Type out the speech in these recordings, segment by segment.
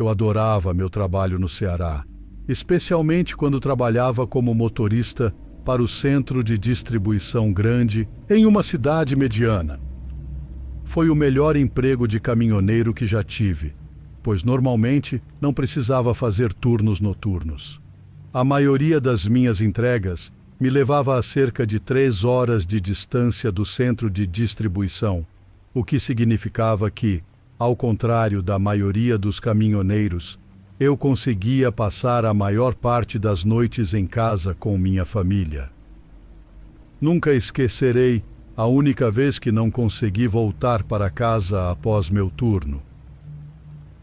Eu adorava meu trabalho no Ceará, especialmente quando trabalhava como motorista para o centro de distribuição grande em uma cidade mediana. Foi o melhor emprego de caminhoneiro que já tive, pois normalmente não precisava fazer turnos noturnos. A maioria das minhas entregas me levava a cerca de 3 horas de distância do centro de distribuição, o que significava que, ao contrário da maioria dos caminhoneiros, eu conseguia passar a maior parte das noites em casa com minha família. Nunca esquecerei a única vez que não consegui voltar para casa após meu turno.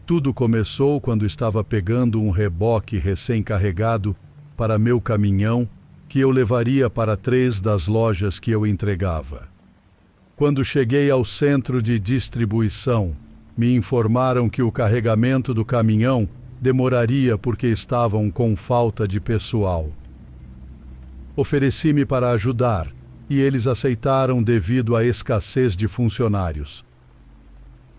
Tudo começou quando estava pegando um reboque recém-carregado para meu caminhão que eu levaria para 3 das lojas que eu entregava. Quando cheguei ao centro de distribuição, me informaram que o carregamento do caminhão demoraria porque estavam com falta de pessoal. Ofereci-me para ajudar e eles aceitaram devido à escassez de funcionários.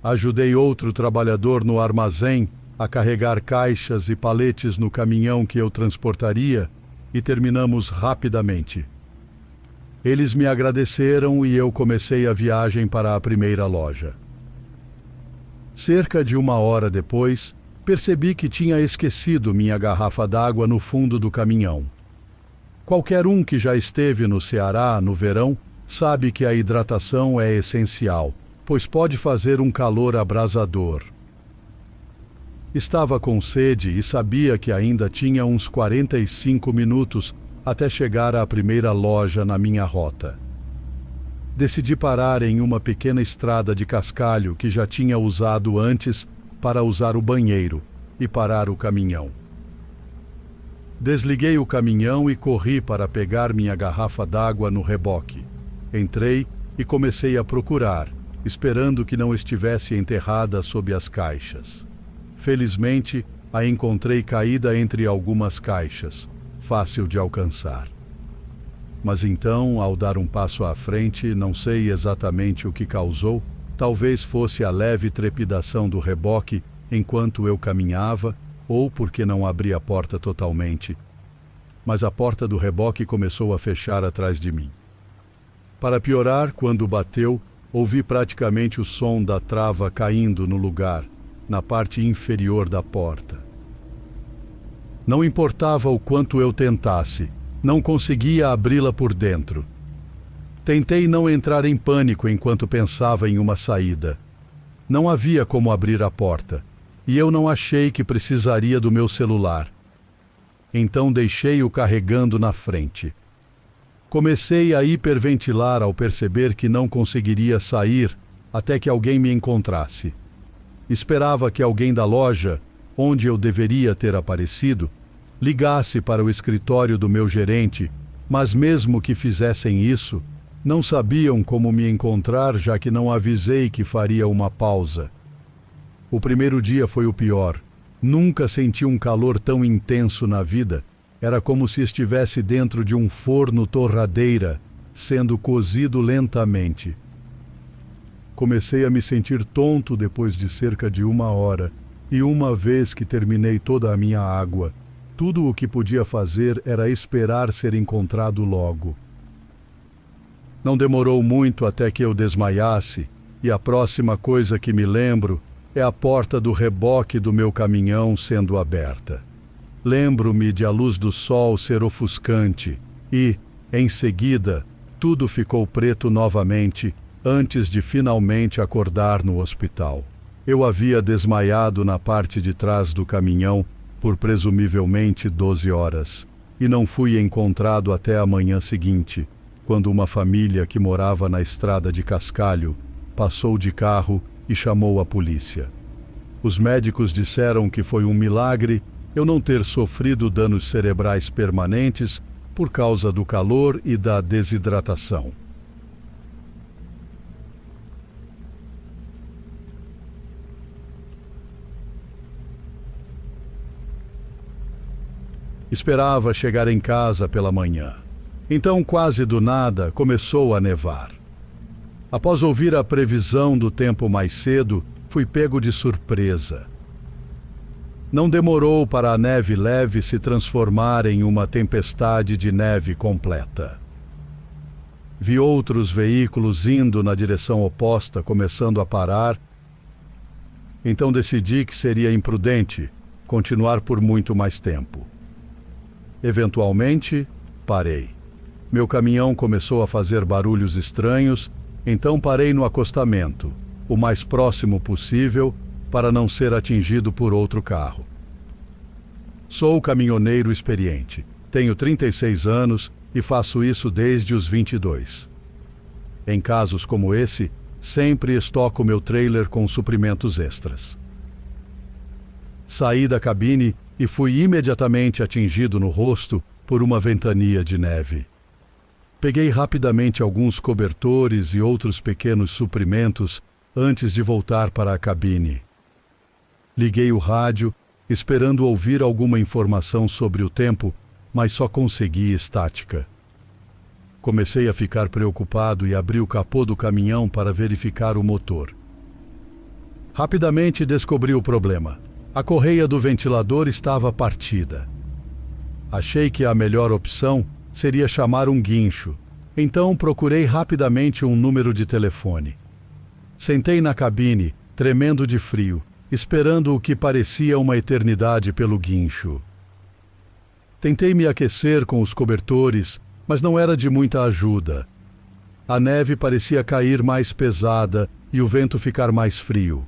Ajudei outro trabalhador no armazém a carregar caixas e paletes no caminhão que eu transportaria e terminamos rapidamente. Eles me agradeceram e eu comecei a viagem para a primeira loja. Cerca de 1 hora depois, percebi que tinha esquecido minha garrafa d'água no fundo do caminhão. Qualquer um que já esteve no Ceará no verão sabe que a hidratação é essencial, pois pode fazer um calor abrasador. Estava com sede e sabia que ainda tinha uns 45 minutos até chegar à primeira loja na minha rota. Decidi parar em uma pequena estrada de cascalho que já tinha usado antes para usar o banheiro e parar o caminhão. Desliguei o caminhão e corri para pegar minha garrafa d'água no reboque. Entrei e comecei a procurar, esperando que não estivesse enterrada sob as caixas. Felizmente, a encontrei caída entre algumas caixas, fácil de alcançar. Mas então, ao dar um passo à frente, não sei exatamente o que causou, talvez fosse a leve trepidação do reboque enquanto eu caminhava, ou porque não abri a porta totalmente. Mas a porta do reboque começou a fechar atrás de mim. Para piorar, quando bateu, ouvi praticamente o som da trava caindo no lugar, na parte inferior da porta. Não importava o quanto eu tentasse, não conseguia abri-la por dentro. Tentei não entrar em pânico enquanto pensava em uma saída. Não havia como abrir a porta, e eu não achei que precisaria do meu celular. Então deixei-o carregando na frente. Comecei a hiperventilar ao perceber que não conseguiria sair até que alguém me encontrasse. Esperava que alguém da loja, onde eu deveria ter aparecido, ligasse para o escritório do meu gerente, mas mesmo que fizessem isso, não sabiam como me encontrar, já que não avisei que faria uma pausa. O primeiro dia foi o pior. Nunca senti um calor tão intenso na vida. Era como se estivesse dentro de um forno torradeira, sendo cozido lentamente. Comecei a me sentir tonto depois de cerca de 1 hora, e uma vez que terminei toda a minha água, tudo o que podia fazer era esperar ser encontrado logo. Não demorou muito até que eu desmaiasse, e a próxima coisa que me lembro é a porta do reboque do meu caminhão sendo aberta. Lembro-me de a luz do sol ser ofuscante e, em seguida, tudo ficou preto novamente antes de finalmente acordar no hospital. Eu havia desmaiado na parte de trás do caminhão por presumivelmente 12 horas e não fui encontrado até a manhã seguinte, quando uma família que morava na estrada de Cascalho passou de carro e chamou a polícia. Os médicos disseram que foi um milagre eu não ter sofrido danos cerebrais permanentes por causa do calor e da desidratação. Esperava chegar em casa pela manhã. Então, quase do nada, começou a nevar. Após ouvir a previsão do tempo mais cedo, fui pego de surpresa. Não demorou para a neve leve se transformar em uma tempestade de neve completa. Vi outros veículos indo na direção oposta, começando a parar. Então decidi que seria imprudente continuar por muito mais tempo. Eventualmente, parei. Meu caminhão começou a fazer barulhos estranhos, então parei no acostamento, o mais próximo possível, para não ser atingido por outro carro. Sou caminhoneiro experiente. Tenho 36 anos e faço isso desde os 22. Em casos como esse, sempre estoco meu trailer com suprimentos extras. Saí da cabine e fui imediatamente atingido no rosto por uma ventania de neve. Peguei rapidamente alguns cobertores e outros pequenos suprimentos antes de voltar para a cabine. Liguei o rádio, esperando ouvir alguma informação sobre o tempo, mas só consegui estática. Comecei a ficar preocupado e abri o capô do caminhão para verificar o motor. Rapidamente descobri o problema. A correia do ventilador estava partida. Achei que a melhor opção seria chamar um guincho, então procurei rapidamente um número de telefone. Sentei na cabine, tremendo de frio, esperando o que parecia uma eternidade pelo guincho. Tentei me aquecer com os cobertores, mas não era de muita ajuda. A neve parecia cair mais pesada e o vento ficar mais frio.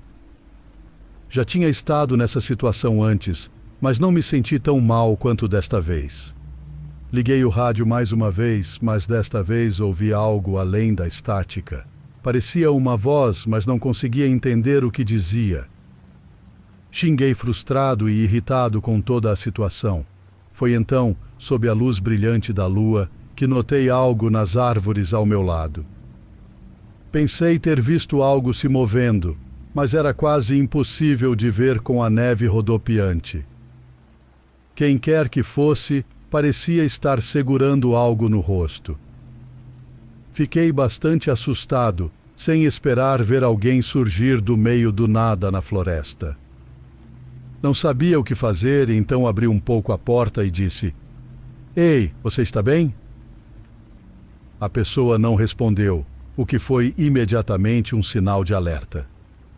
Já tinha estado nessa situação antes, mas não me senti tão mal quanto desta vez. Liguei o rádio mais uma vez, mas desta vez ouvi algo além da estática. Parecia uma voz, mas não conseguia entender o que dizia. Xinguei frustrado e irritado com toda a situação. Foi então, sob a luz brilhante da lua, que notei algo nas árvores ao meu lado. Pensei ter visto algo se movendo, mas era quase impossível de ver com a neve rodopiante. Quem quer que fosse, parecia estar segurando algo no rosto. Fiquei bastante assustado, sem esperar ver alguém surgir do meio do nada na floresta. Não sabia o que fazer, então abri um pouco a porta e disse: "Ei, você está bem?" A pessoa não respondeu, o que foi imediatamente um sinal de alerta.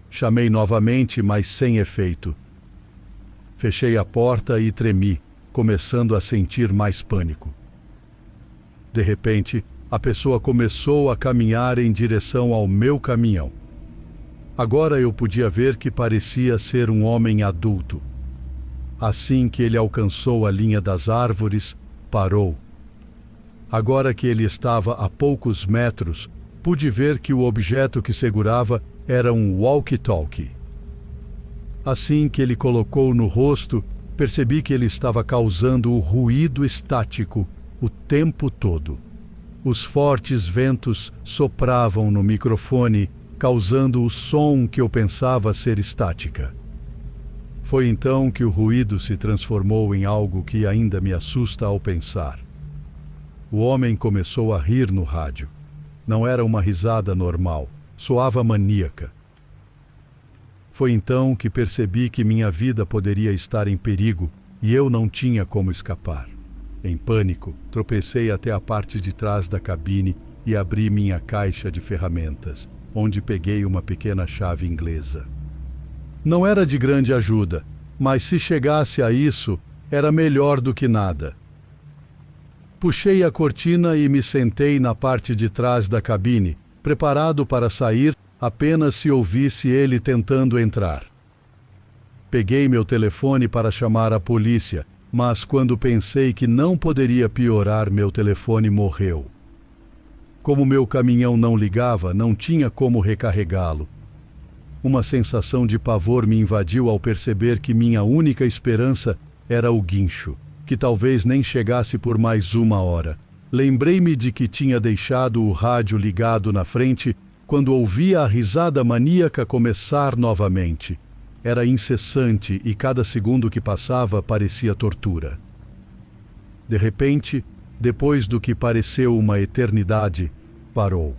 Chamei novamente, mas sem efeito. Fechei a porta e tremi, começando a sentir mais pânico. De repente, a pessoa começou a caminhar em direção ao meu caminhão. Agora eu podia ver que parecia ser um homem adulto. Assim que ele alcançou a linha das árvores, parou. Agora que ele estava a poucos metros, pude ver que o objeto que segurava era um walkie-talkie. Assim que ele colocou no rosto, percebi que ele estava causando o ruído estático o tempo todo. Os fortes ventos sopravam no microfone, causando o som que eu pensava ser estática. Foi então que o ruído se transformou em algo que ainda me assusta ao pensar. O homem começou a rir no rádio. Não era uma risada normal, soava maníaca. Foi então que percebi que minha vida poderia estar em perigo e eu não tinha como escapar. Em pânico, tropecei até a parte de trás da cabine e abri minha caixa de ferramentas, onde peguei uma pequena chave inglesa. Não era de grande ajuda, mas se chegasse a isso, era melhor do que nada. Puxei a cortina e me sentei na parte de trás da cabine, preparado para sair apenas se ouvisse ele tentando entrar. Peguei meu telefone para chamar a polícia, mas quando pensei que não poderia piorar, meu telefone morreu. Como meu caminhão não ligava, não tinha como recarregá-lo. Uma sensação de pavor me invadiu ao perceber que minha única esperança era o guincho, que talvez nem chegasse por mais uma hora. Lembrei-me de que tinha deixado o rádio ligado na frente quando ouvi a risada maníaca começar novamente. Era incessante e cada segundo que passava parecia tortura. De repente, depois do que pareceu uma eternidade, parou.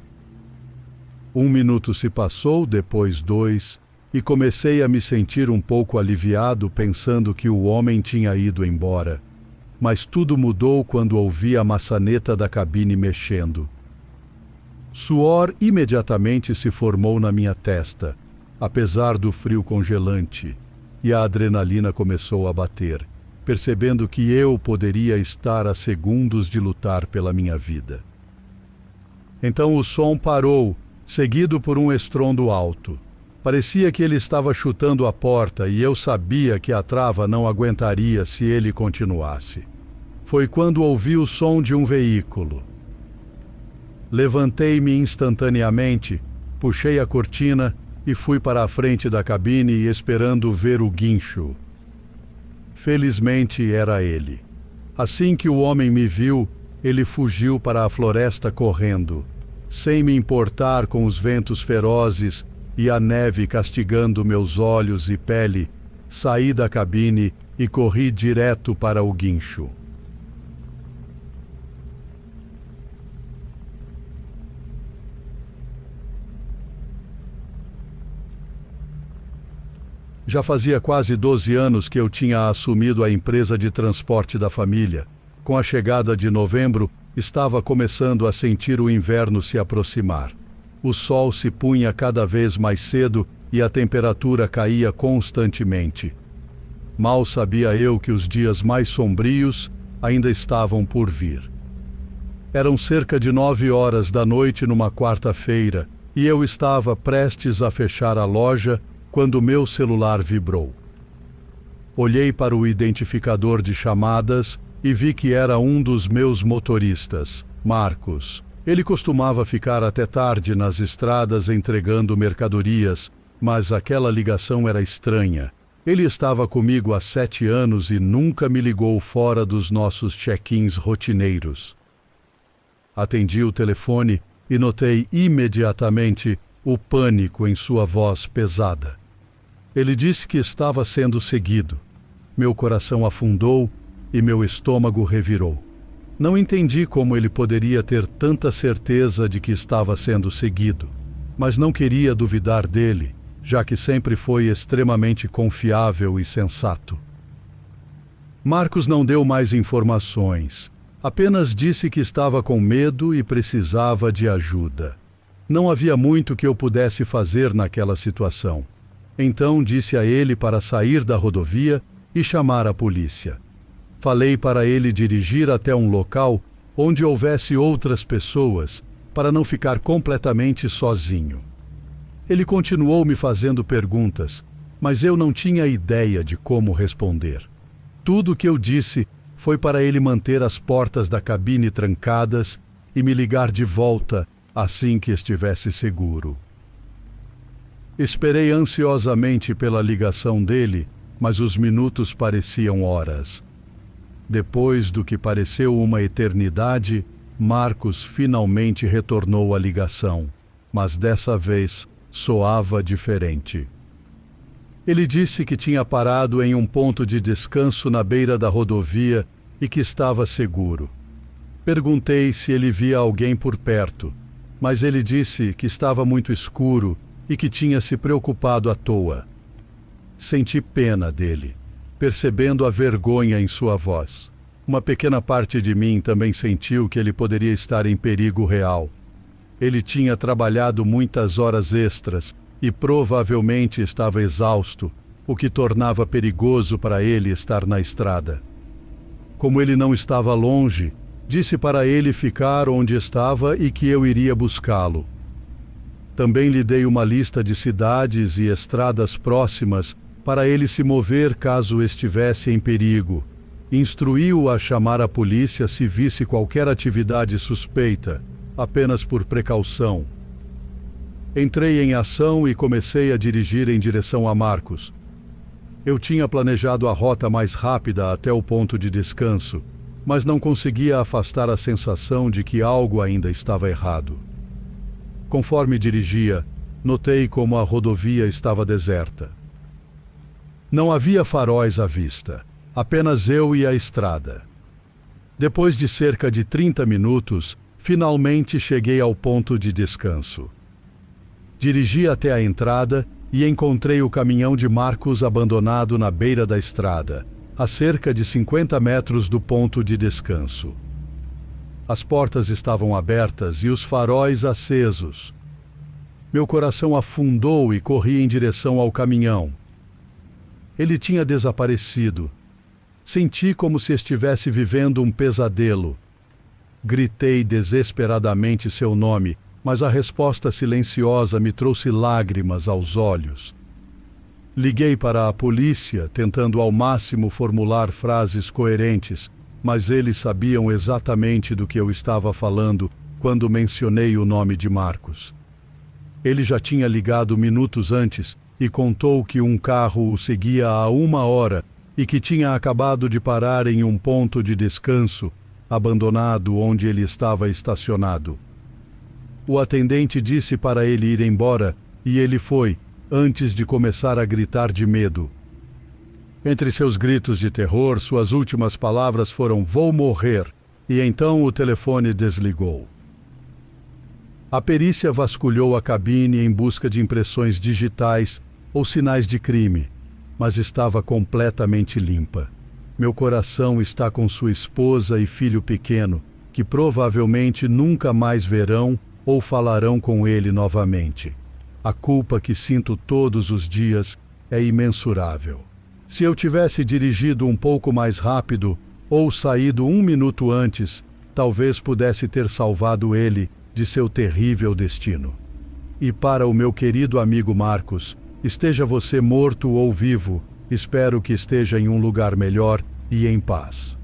1 minuto se passou, depois 2, e comecei a me sentir um pouco aliviado pensando que o homem tinha ido embora. Mas tudo mudou quando ouvi a maçaneta da cabine mexendo. Suor imediatamente se formou na minha testa, apesar do frio congelante, e a adrenalina começou a bater, percebendo que eu poderia estar a segundos de lutar pela minha vida. Então o som parou, seguido por um estrondo alto. Parecia que ele estava chutando a porta e eu sabia que a trava não aguentaria se ele continuasse. Foi quando ouvi o som de um veículo. Levantei-me instantaneamente, puxei a cortina e fui para a frente da cabine esperando ver o guincho. Felizmente era ele. Assim que o homem me viu, ele fugiu para a floresta correndo, sem me importar com os ventos ferozes e a neve castigando meus olhos e pele. Saí da cabine e corri direto para o guincho. Já fazia quase 12 anos que eu tinha assumido a empresa de transporte da família. Com a chegada de novembro, estava começando a sentir o inverno se aproximar. O sol se punha cada vez mais cedo e a temperatura caía constantemente. Mal sabia eu que os dias mais sombrios ainda estavam por vir. Eram cerca de 9 horas da noite numa quarta-feira e eu estava prestes a fechar a loja quando meu celular vibrou. Olhei para o identificador de chamadas e vi que era um dos meus motoristas, Marcos. Ele costumava ficar até tarde nas estradas entregando mercadorias, mas aquela ligação era estranha. Ele estava comigo há 7 anos e nunca me ligou fora dos nossos check-ins rotineiros. Atendi o telefone e notei imediatamente o pânico em sua voz pesada. Ele disse que estava sendo seguido. Meu coração afundou e meu estômago revirou. Não entendi como ele poderia ter tanta certeza de que estava sendo seguido, mas não queria duvidar dele, já que sempre foi extremamente confiável e sensato. Marcos não deu mais informações, apenas disse que estava com medo e precisava de ajuda. Não havia muito que eu pudesse fazer naquela situação. Então disse a ele para sair da rodovia e chamar a polícia. Falei para ele dirigir até um local onde houvesse outras pessoas, para não ficar completamente sozinho. Ele continuou me fazendo perguntas, mas eu não tinha ideia de como responder. Tudo o que eu disse foi para ele manter as portas da cabine trancadas e me ligar de volta assim que estivesse seguro. Esperei ansiosamente pela ligação dele, mas os minutos pareciam horas. Depois do que pareceu uma eternidade, Marcos finalmente retornou à ligação, mas dessa vez soava diferente. Ele disse que tinha parado em um ponto de descanso na beira da rodovia e que estava seguro. Perguntei se ele via alguém por perto, mas ele disse que estava muito escuro e que tinha se preocupado à toa. Senti pena dele, percebendo a vergonha em sua voz. Uma pequena parte de mim também sentiu que ele poderia estar em perigo real. Ele tinha trabalhado muitas horas extras e provavelmente estava exausto, o que tornava perigoso para ele estar na estrada. Como ele não estava longe, disse para ele ficar onde estava e que eu iria buscá-lo. Também lhe dei uma lista de cidades e estradas próximas para ele se mover caso estivesse em perigo. Instruí-o a chamar a polícia se visse qualquer atividade suspeita, apenas por precaução. Entrei em ação e comecei a dirigir em direção a Marcos. Eu tinha planejado a rota mais rápida até o ponto de descanso, mas não conseguia afastar a sensação de que algo ainda estava errado. Conforme dirigia, notei como a rodovia estava deserta. Não havia faróis à vista, apenas eu e a estrada. Depois de cerca de 30 minutos, finalmente cheguei ao ponto de descanso. Dirigi até a entrada e encontrei o caminhão de Marcos abandonado na beira da estrada, a cerca de 50 metros do ponto de descanso. As portas estavam abertas e os faróis acesos. Meu coração afundou e corri em direção ao caminhão. Ele tinha desaparecido. Senti como se estivesse vivendo um pesadelo. Gritei desesperadamente seu nome, mas a resposta silenciosa me trouxe lágrimas aos olhos. Liguei para a polícia, tentando ao máximo formular frases coerentes, mas eles sabiam exatamente do que eu estava falando quando mencionei o nome de Marcos. Ele já tinha ligado minutos antes e contou que um carro o seguia há 1 hora e que tinha acabado de parar em um ponto de descanso, abandonado onde ele estava estacionado. O atendente disse para ele ir embora e ele foi, antes de começar a gritar de medo. Entre seus gritos de terror, suas últimas palavras foram "vou morrer", e então o telefone desligou. A perícia vasculhou a cabine em busca de impressões digitais ou sinais de crime, mas estava completamente limpa. Meu coração está com sua esposa e filho pequeno, que provavelmente nunca mais verão ou falarão com ele novamente. A culpa que sinto todos os dias é imensurável. Se eu tivesse dirigido um pouco mais rápido ou saído 1 minuto antes, talvez pudesse ter salvado ele de seu terrível destino. E para o meu querido amigo Marcos, esteja você morto ou vivo, espero que esteja em um lugar melhor e em paz.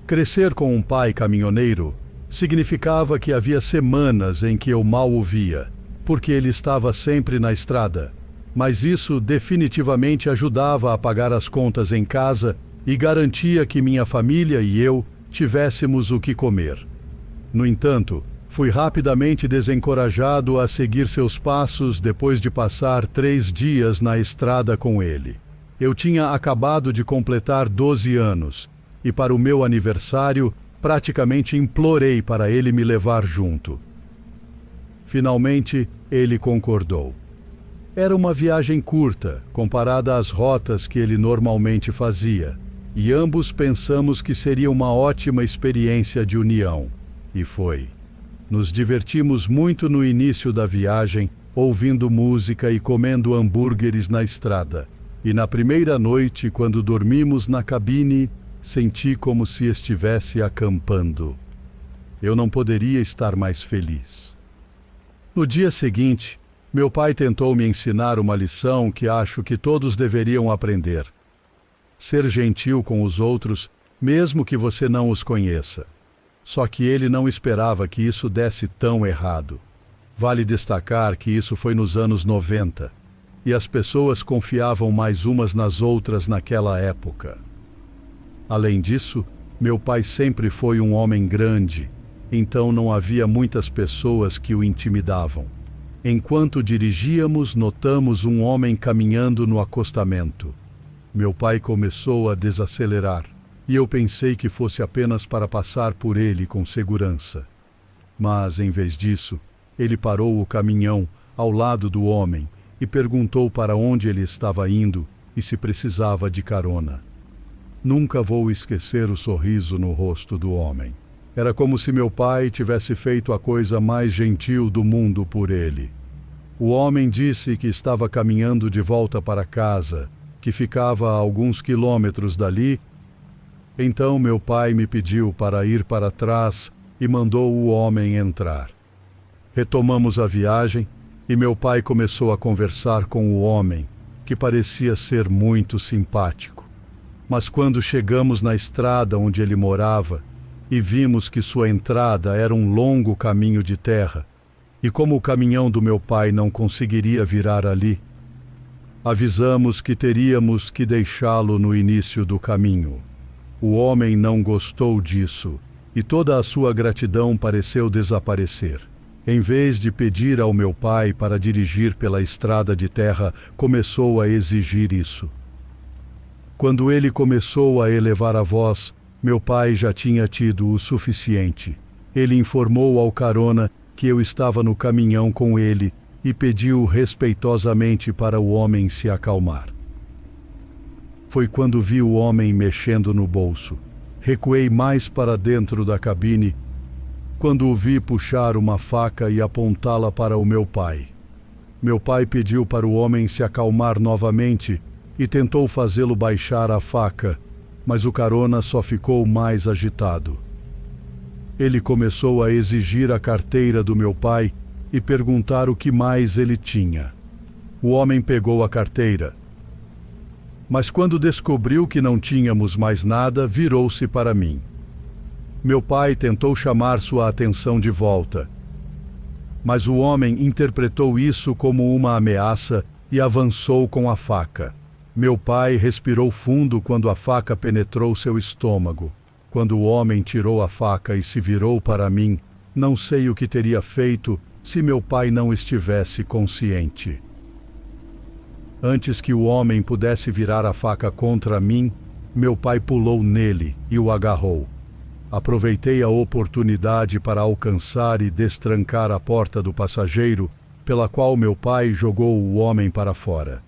Crescer com um pai caminhoneiro significava que havia semanas em que eu mal o via, porque ele estava sempre na estrada. Mas isso definitivamente ajudava a pagar as contas em casa e garantia que minha família e eu tivéssemos o que comer. No entanto, fui rapidamente desencorajado a seguir seus passos depois de passar 3 dias na estrada com ele. Eu tinha acabado de completar 12 anos e, para o meu aniversário, praticamente implorei para ele me levar junto. Finalmente, ele concordou. Era uma viagem curta, comparada às rotas que ele normalmente fazia, e ambos pensamos que seria uma ótima experiência de união. E foi. Nos divertimos muito no início da viagem, ouvindo música e comendo hambúrgueres na estrada. E na primeira noite, quando dormimos na cabine, senti como se estivesse acampando. Eu não poderia estar mais feliz. No dia seguinte, meu pai tentou me ensinar uma lição que acho que todos deveriam aprender. Ser gentil com os outros, mesmo que você não os conheça. Só que ele não esperava que isso desse tão errado. Vale destacar que isso foi nos anos 90, e as pessoas confiavam mais umas nas outras naquela época. Além disso, meu pai sempre foi um homem grande, então não havia muitas pessoas que o intimidavam. Enquanto dirigíamos, notamos um homem caminhando no acostamento. Meu pai começou a desacelerar, e eu pensei que fosse apenas para passar por ele com segurança. Mas, em vez disso, ele parou o caminhão ao lado do homem e perguntou para onde ele estava indo e se precisava de carona. Nunca vou esquecer o sorriso no rosto do homem. Era como se meu pai tivesse feito a coisa mais gentil do mundo por ele. O homem disse que estava caminhando de volta para casa, que ficava a alguns quilômetros dali. Então meu pai me pediu para ir para trás e mandou o homem entrar. Retomamos a viagem e meu pai começou a conversar com o homem, que parecia ser muito simpático. Mas quando chegamos na estrada onde ele morava, e vimos que sua entrada era um longo caminho de terra, e como o caminhão do meu pai não conseguiria virar ali, avisamos que teríamos que deixá-lo no início do caminho. O homem não gostou disso, e toda a sua gratidão pareceu desaparecer. Em vez de pedir ao meu pai para dirigir pela estrada de terra, começou a exigir isso. Quando ele começou a elevar a voz, Meu pai já tinha tido o suficiente. Ele informou ao carona que eu estava no caminhão com ele e pediu respeitosamente para o homem se acalmar. Foi quando vi o homem mexendo no bolso. Recuei mais para dentro da cabine quando o vi puxar uma faca e apontá-la para o meu pai. Meu pai pediu para o homem se acalmar novamente e tentou fazê-lo baixar a faca, mas o carona só ficou mais agitado. Ele começou a exigir a carteira do meu pai e perguntar o que mais ele tinha. O homem pegou a carteira, mas quando descobriu que não tínhamos mais nada, virou-se para mim. Meu pai tentou chamar sua atenção de volta, mas o homem interpretou isso como uma ameaça e avançou com a faca. Meu pai respirou fundo quando a faca penetrou seu estômago. Quando o homem tirou a faca e se virou para mim, não sei o que teria feito se meu pai não estivesse consciente. Antes que o homem pudesse virar a faca contra mim, meu pai pulou nele e o agarrou. Aproveitei a oportunidade para alcançar e destrancar a porta do passageiro, pela qual meu pai jogou o homem para fora.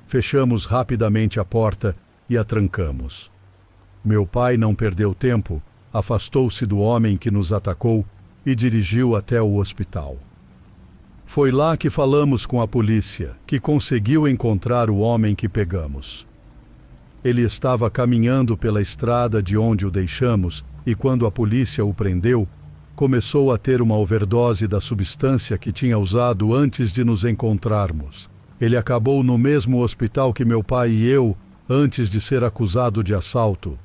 Fechamos rapidamente a porta e a trancamos. Meu pai não perdeu tempo, afastou-se do homem que nos atacou e dirigiu até o hospital. Foi lá que falamos com a polícia, que conseguiu encontrar o homem que pegamos. Ele estava caminhando pela estrada de onde o deixamos e quando a polícia o prendeu, começou a ter uma overdose da substância que tinha usado antes de nos encontrarmos. Ele acabou no mesmo hospital que meu pai e eu, antes de ser acusado de assalto.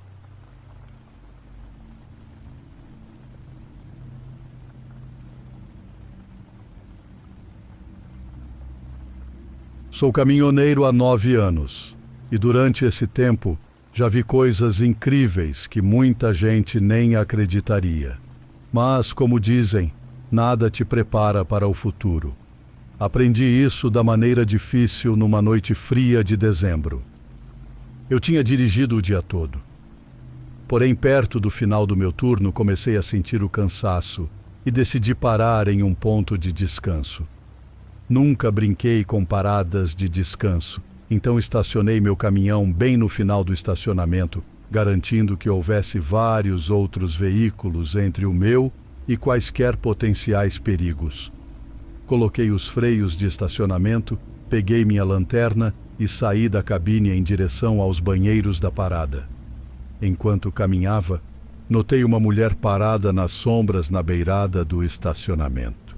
Sou caminhoneiro há 9 anos, e durante esse tempo já vi coisas incríveis que muita gente nem acreditaria. Mas, como dizem, nada te prepara para o futuro. Aprendi isso da maneira difícil numa noite fria de dezembro. Eu tinha dirigido o dia todo. Porém, perto do final do meu turno, comecei a sentir o cansaço e decidi parar em um ponto de descanso. Nunca brinquei com paradas de descanso, então estacionei meu caminhão bem no final do estacionamento, garantindo que houvesse vários outros veículos entre o meu e quaisquer potenciais perigos. Coloquei os freios de estacionamento, peguei minha lanterna e saí da cabine em direção aos banheiros da parada. Enquanto caminhava, notei uma mulher parada nas sombras na beirada do estacionamento.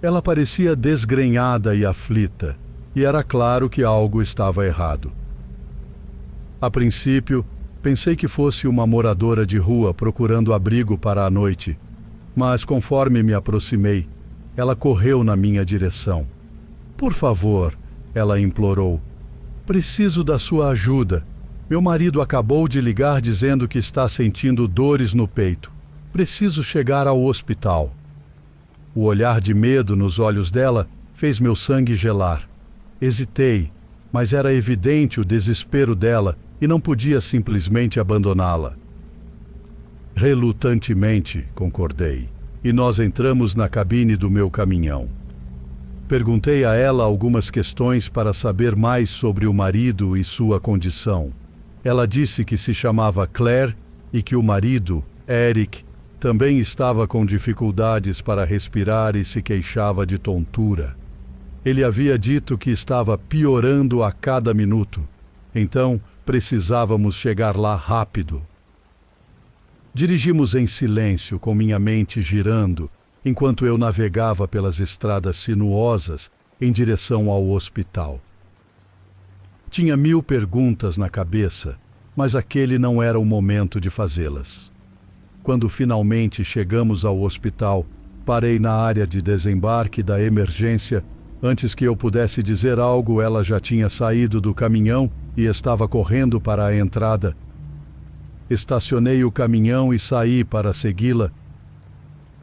Ela parecia desgrenhada e aflita, e era claro que algo estava errado. A princípio, pensei que fosse uma moradora de rua procurando abrigo para a noite, mas conforme me aproximei, ela correu na minha direção. "Por favor", ela implorou, "preciso da sua ajuda. Meu marido acabou de ligar dizendo que está sentindo dores no peito. Preciso chegar ao hospital." O olhar de medo nos olhos dela fez meu sangue gelar. Hesitei, mas era evidente o desespero dela e não podia simplesmente abandoná-la. Relutantemente, concordei, e nós entramos na cabine do meu caminhão. Perguntei a ela algumas questões para saber mais sobre o marido e sua condição. Ela disse que se chamava Claire e que o marido, Eric, também estava com dificuldades para respirar e se queixava de tontura. Ele havia dito que estava piorando a cada minuto, então precisávamos chegar lá rápido. Dirigimos em silêncio, com minha mente girando, enquanto eu navegava pelas estradas sinuosas em direção ao hospital. Tinha 1000 perguntas na cabeça, mas aquele não era o momento de fazê-las. Quando finalmente chegamos ao hospital, parei na área de desembarque da emergência. Antes que eu pudesse dizer algo, ela já tinha saído do caminhão e estava correndo para a entrada. Estacionei o caminhão e saí para segui-la.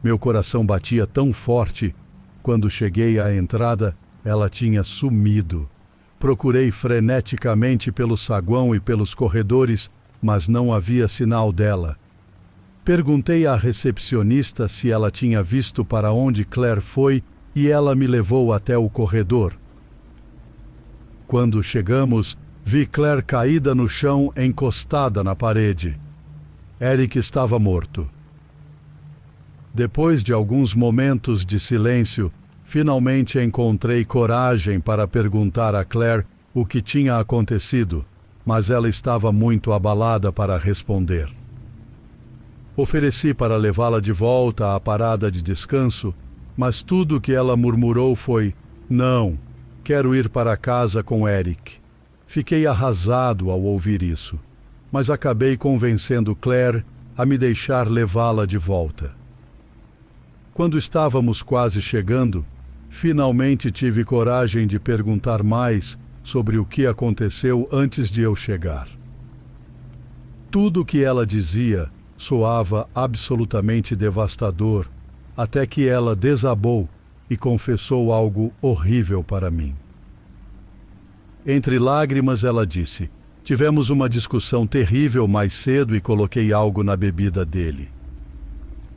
Meu coração batia tão forte. Quando cheguei à entrada, ela tinha sumido. Procurei freneticamente pelo saguão e pelos corredores, mas não havia sinal dela. Perguntei à recepcionista se ela tinha visto para onde Claire foi e ela me levou até o corredor. Quando chegamos, vi Claire caída no chão, encostada na parede. Eric estava morto. Depois de alguns momentos de silêncio, finalmente encontrei coragem para perguntar a Claire o que tinha acontecido, mas ela estava muito abalada para responder. Ofereci para levá-la de volta à parada de descanso, mas tudo o que ela murmurou foi: "Não, quero ir para casa com Eric." Fiquei arrasado ao ouvir isso, mas acabei convencendo Claire a me deixar levá-la de volta. Quando estávamos quase chegando, finalmente tive coragem de perguntar mais sobre o que aconteceu antes de eu chegar. Tudo o que ela dizia soava absolutamente devastador, até que ela desabou e confessou algo horrível para mim. Entre lágrimas, ela disse: "Tivemos uma discussão terrível mais cedo e coloquei algo na bebida dele."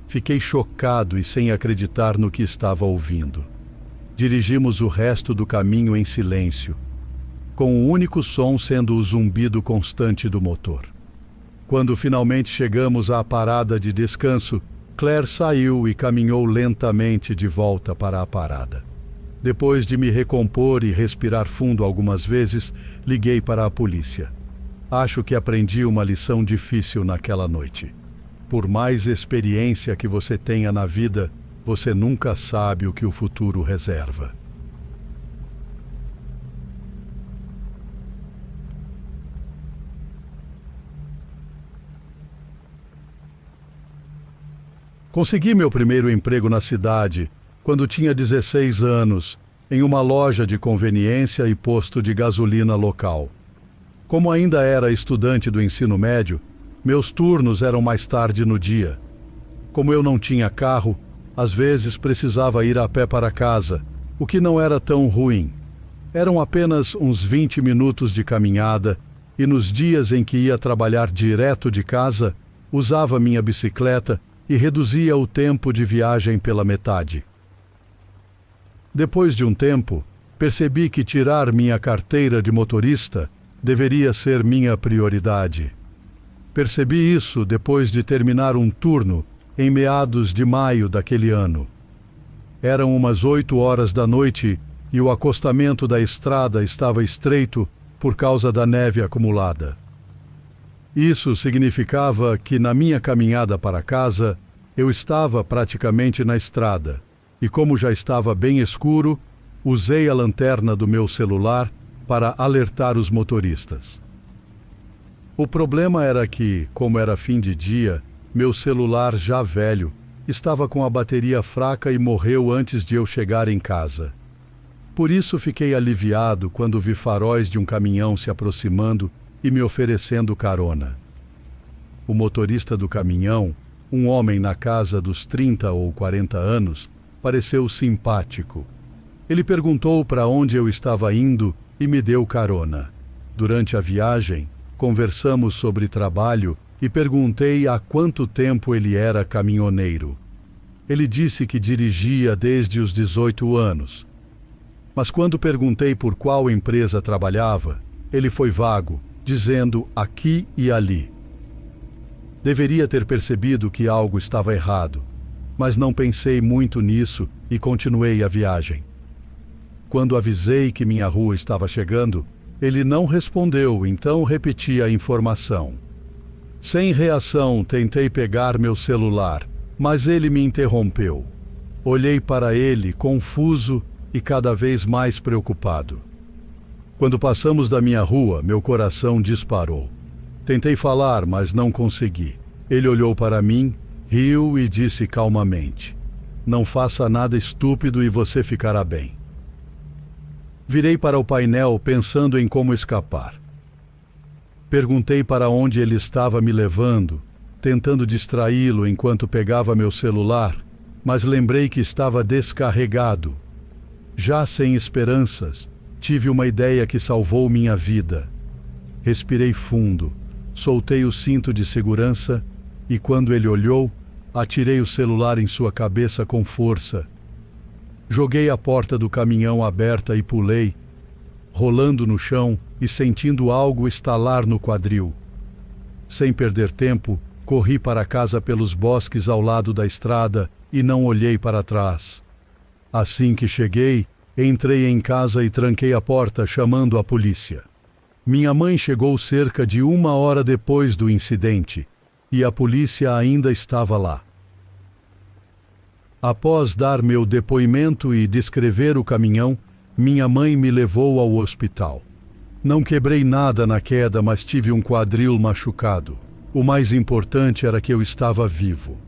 Fiquei chocado e sem acreditar no que estava ouvindo. Dirigimos o resto do caminho em silêncio, com o único som sendo o zumbido constante do motor. Quando finalmente chegamos à parada de descanso, Claire saiu e caminhou lentamente de volta para a parada. Depois de me recompor e respirar fundo algumas vezes, liguei para a polícia. Acho que aprendi uma lição difícil naquela noite. Por mais experiência que você tenha na vida, você nunca sabe o que o futuro reserva. Consegui meu primeiro emprego na cidade quando tinha 16 anos, em uma loja de conveniência e posto de gasolina local. Como ainda era estudante do ensino médio, meus turnos eram mais tarde no dia. Como eu não tinha carro, às vezes precisava ir a pé para casa, o que não era tão ruim. Eram apenas uns 20 minutos de caminhada, e nos dias em que ia trabalhar direto de casa, usava minha bicicleta e reduzia o tempo de viagem pela metade. Depois de um tempo, percebi que tirar minha carteira de motorista deveria ser minha prioridade. Percebi isso depois de terminar um turno em meados de maio daquele ano. Eram umas 8 horas da noite e o acostamento da estrada estava estreito por causa da neve acumulada. Isso significava que na minha caminhada para casa, eu estava praticamente na estrada, e como já estava bem escuro, usei a lanterna do meu celular para alertar os motoristas. O problema era que, como era fim de dia, meu celular, já velho, estava com a bateria fraca e morreu antes de eu chegar em casa. Por isso fiquei aliviado quando vi faróis de um caminhão se aproximando e me oferecendo carona. O motorista do caminhão, um homem na casa dos 30 ou 40 anos, pareceu simpático. Ele perguntou para onde eu estava indo e me deu carona. Durante a viagem, conversamos sobre trabalho e perguntei há quanto tempo ele era caminhoneiro. Ele disse que dirigia desde os 18 anos. Mas quando perguntei por qual empresa trabalhava, ele foi vago, dizendo aqui e ali. Deveria ter percebido que algo estava errado, mas não pensei muito nisso e continuei a viagem. Quando avisei que minha rua estava chegando, ele não respondeu, então repeti a informação. Sem reação, tentei pegar meu celular, mas ele me interrompeu. Olhei para ele, confuso e cada vez mais preocupado. Quando passamos da minha rua, meu coração disparou. Tentei falar, mas não consegui. Ele olhou para mim, riu e disse calmamente: "Não faça nada estúpido e você ficará bem." Virei para o painel pensando em como escapar. Perguntei para onde ele estava me levando, tentando distraí-lo enquanto pegava meu celular, mas lembrei que estava descarregado. Já sem esperanças, tive uma ideia que salvou minha vida. Respirei fundo, Soltei o cinto de segurança e, quando ele olhou, atirei o celular em sua cabeça com força. Joguei a porta do caminhão aberta e pulei, rolando no chão e sentindo algo estalar no quadril. Sem perder tempo, corri para casa pelos bosques ao lado da estrada e não olhei para trás. Assim que cheguei, entrei em casa e tranquei a porta, chamando a polícia. Minha mãe chegou cerca de 1 hora depois do incidente e a polícia ainda estava lá. Após dar meu depoimento e descrever o caminhão, minha mãe me levou ao hospital. Não quebrei nada na queda, mas tive um quadril machucado. O mais importante era que eu estava vivo.